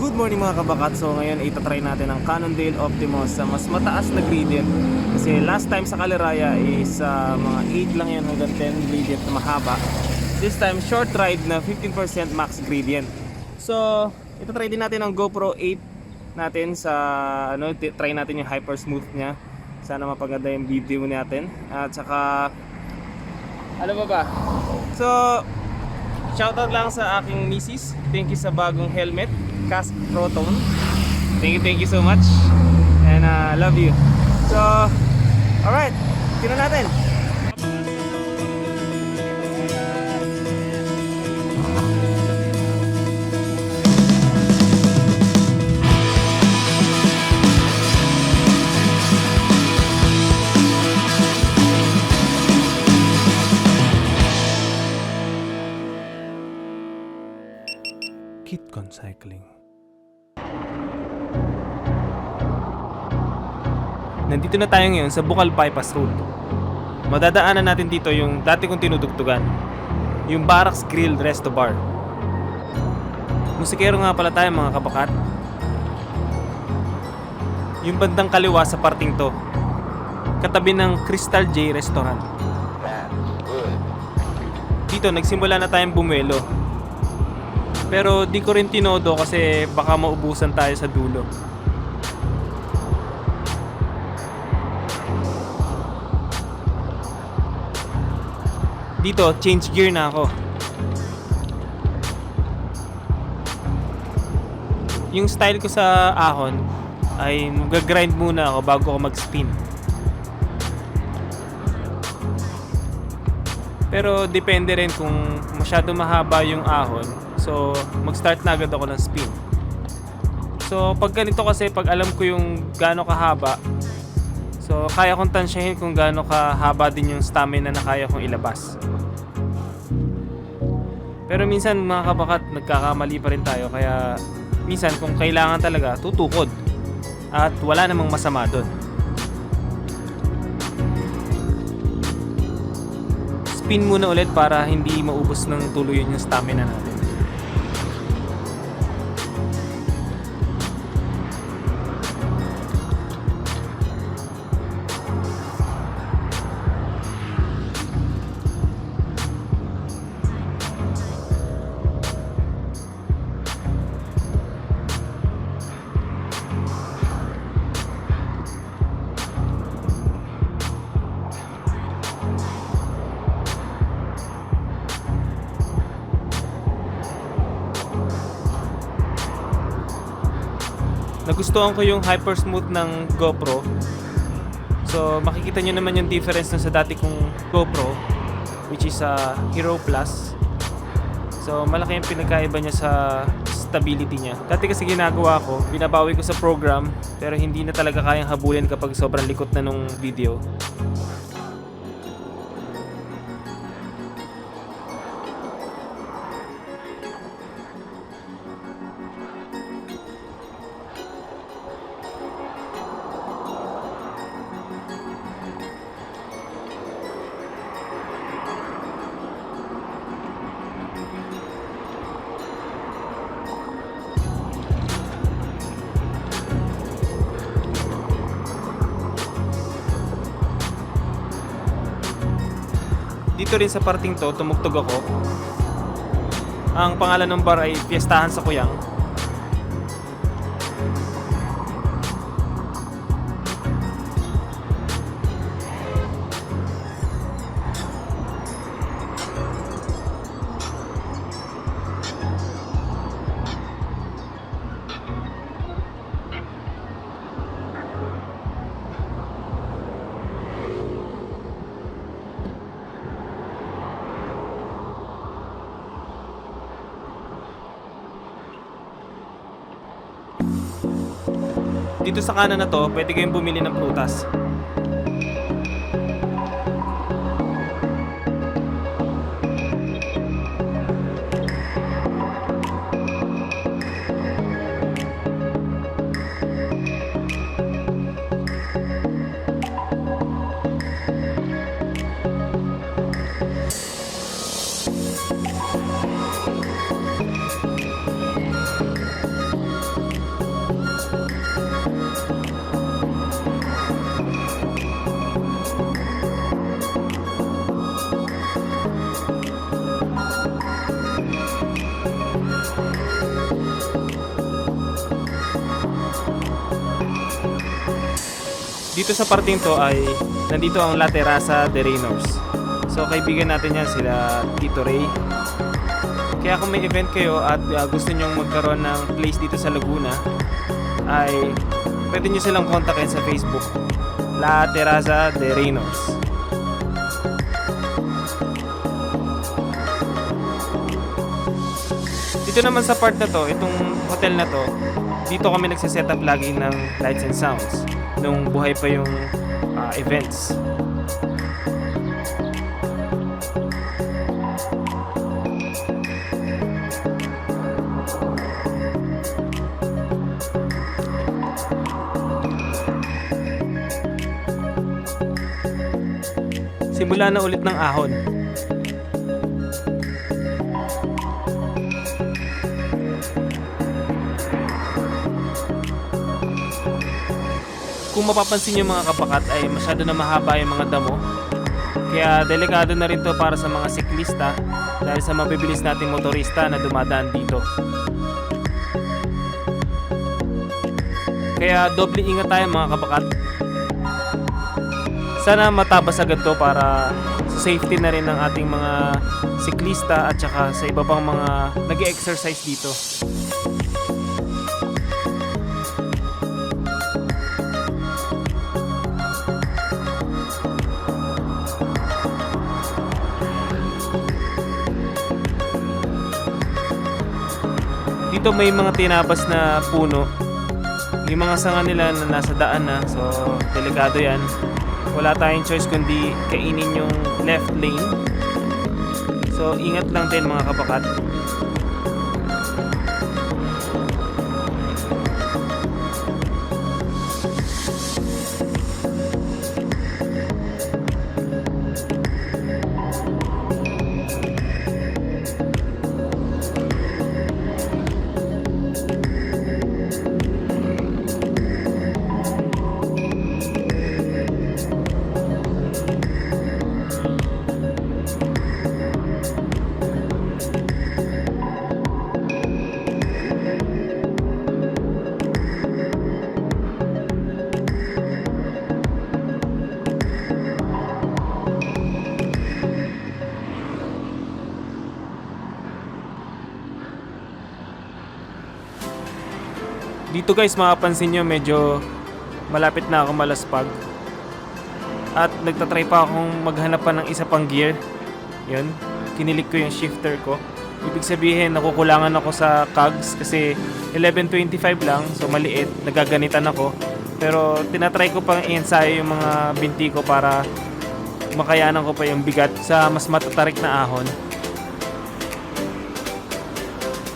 Good morning mga kabakat. So ngayon itatry natin ang Cannondale Optimo sa mas mataas na gradient. Kasi last time sa Kaleraya is mga 8 lang yan hanggang 10 gradient na mahaba. This time short ride na 15% max gradient. So itatry din natin ang GoPro 8 natin sa try natin yung hyper smooth niya. Sana mapaganda yung video natin. At saka ano ba? So shoutout lang sa aking misis. Thank you sa bagong helmet, Cast Proton. Thank you so much. And love you. So, alright, tingnan natin. Kitcon Cycling. Nandito na tayo ngayon sa Bucal Bypass Road. Madadaanan natin dito yung dati kong tinutugtugan, yung Barracks Grill Resto Bar. Musikero nga pala tayo mga kabakat. Yung bandang kaliwa sa parting to, katabi ng Crystal J Restaurant. Dito nagsimula na tayong bumuelo. Pero di ko rin tinodo kasi baka maubusan tayo sa dulo. Dito, change gear na ako. Yung style ko sa ahon ay mag-grind muna ako bago ako mag-spin. Pero depende rin kung masyado mahaba yung ahon. So, mag-start na agad ako ng spin. So, pag ganito kasi, pag alam ko yung gaano kahaba, so, kaya kong tansyahin kung gaano kahaba din yung stamina na kaya kong ilabas. Pero minsan, mga kabakat, nagkakamali pa rin tayo. Kaya, minsan, kung kailangan talaga, tutukod. At wala namang masama doon. Spin muna ulit para hindi maubos ng tuluyan yung stamina natin. Nagustuhan ko yung hyper smooth ng GoPro. So makikita nyo naman yung difference sa dati kong GoPro, which is Hero Plus. So malaki yung pinagkaiba niya sa stability niya. Dati kasi ginagawa ko, binabawi ko sa program, pero hindi na talaga kayang habulin kapag sobrang likot na nung video. Dito rin sa parting to, tumugtog ako. Ang pangalan ng bar ay Fiestahan sa Kuyang. Dito sa kanan na to, pwede kayong bumili ng prutas. Dito sa parting to ay nandito ang La Terraza de Reynors. So kaibigan natin yan, sila Tito Ray. Kaya kung may event kayo at gusto nyong magkaroon ng place dito sa Laguna, ay pwede nyo silang kontakin sa Facebook, La Terraza de Reynors. Dito naman sa part na to, itong hotel na to, dito kami nagsiset up lagi ng lights and sounds nung buhay pa yung events. Simula na ulit ng ahon. Kung mapapansin nyo mga kabakat ay masyado na mahaba yung mga damo. Kaya delikado na rin to para sa mga siklista dahil sa mabibilis nating motorista na dumadaan dito. Kaya doble ingat tayo mga kabakat. Sana matabas agad to para sa safety na rin ng ating mga siklista at saka sa iba pang mga nag-e-exercise dito. Dito may mga tinabas na puno. Yung mga sanga nila na nasa daan na. So, delikado yan. Wala tayong choice kundi kainin yung left lane. So, ingat lang din mga kabakat. Dito guys, makapansin nyo medyo malapit na ako malaspag. At nagtatry pa akong maghanap pa ng isa pang gear. Yun, kinilik ko yung shifter ko. Ibig sabihin, nakukulangan ako sa cogs kasi 11.25 lang, so maliit, nagaganitan ako. Pero tinatry ko pang i-ensayo yung mga binti ko para makayanan ko pa yung bigat sa mas matatarik na ahon.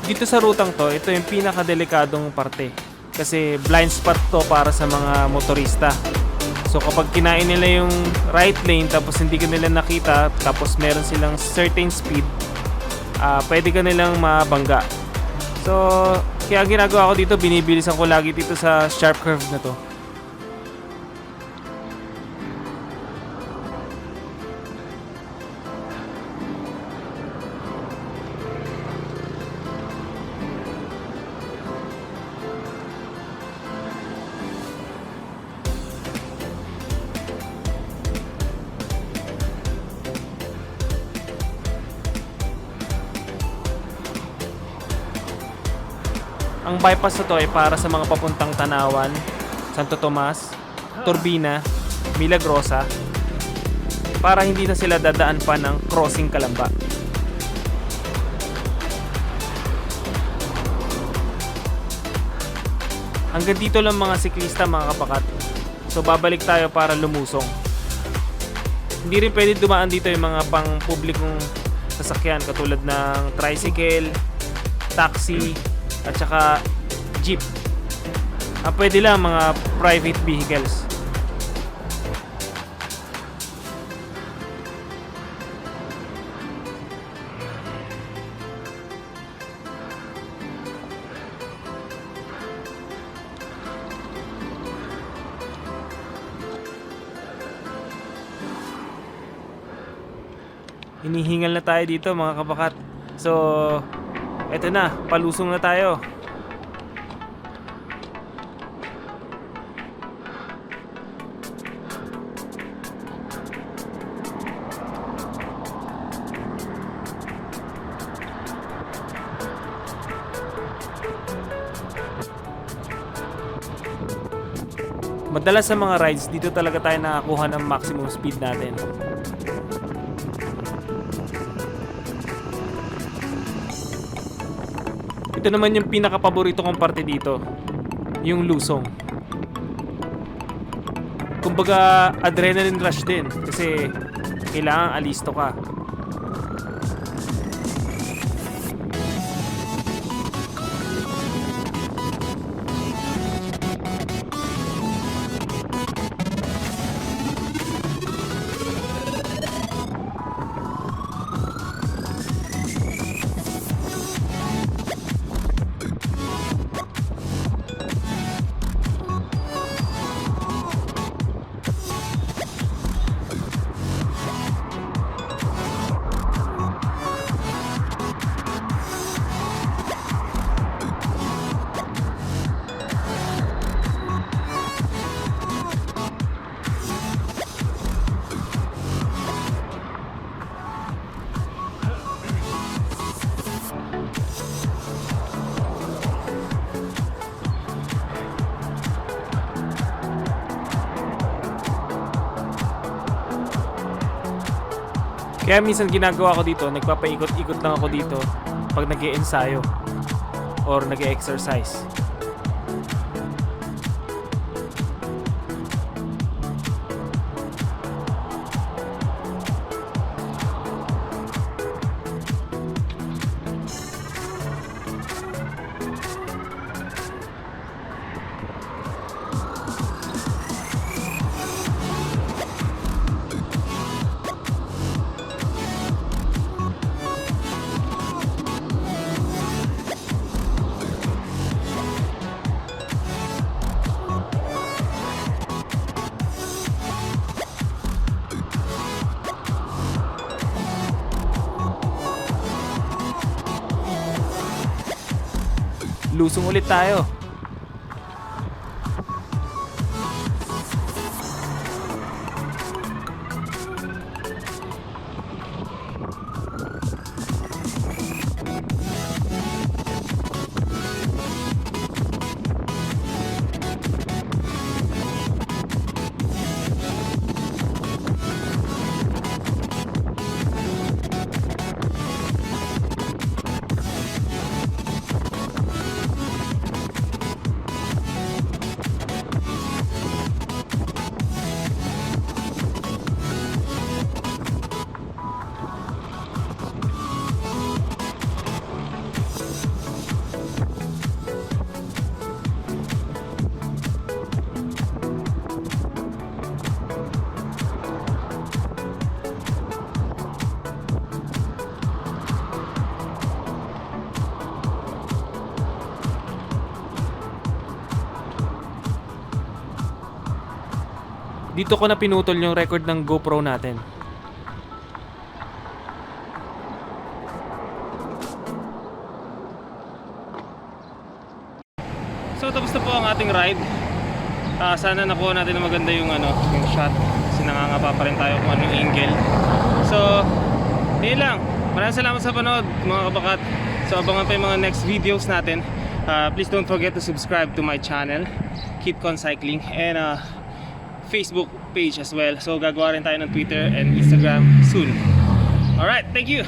Dito sa rutang to, ito yung pinakadelikadong parte. Kasi blind spot to para sa mga motorista. So kapag kinain nila yung right lane tapos hindi ka nila nakita, tapos meron silang certain speed, pwede ka nilang mabangga. So kaya ginagawa ko dito, binibilisan ko lagi dito sa sharp curve na to. Ang bypass na to ay para sa mga papuntang Tanawan, Santo Tomas, Turbina, Milagrosa, para hindi na sila dadaan pa ng crossing Kalamba. Hanggang dito lang mga siklista mga kabakat. So babalik tayo para lumusong. Hindi rin pwede dumaan dito yung mga pang publikong sasakyan katulad ng tricycle, taxi, at saka jeep. Pwede lang mga private vehicles. Hinihingal na tayo dito mga kabakat. So eto na, palusong na tayo. madalas sa mga rides, dito talaga tayo nakakuha ng maximum speed natin. Ito naman yung pinaka-paborito kong parte dito, yung lusong. Kumbaga adrenaline rush din kasi kailangan alisto ka. Kaya minsan ginagawa ko dito, nagpapaikot-ikot lang ako dito pag nag-e-ensayo or nag-e-exercise. Lusong ulit tayo. Dito ko na pinutol yung record ng GoPro natin. So tapos na po ang ating ride. Sana nakuha natin na maganda yung yung shot kasi nangangapa pa rin tayo kung anong angle. So, yun lang. Maraming salamat sa panood mga kabakat. So abangan pa yung mga next videos natin. Please don't forget to subscribe to my channel, Keep On Cycling, and Facebook page as well. So gagawa rin tayo ng Twitter and Instagram soon. Alright, thank you!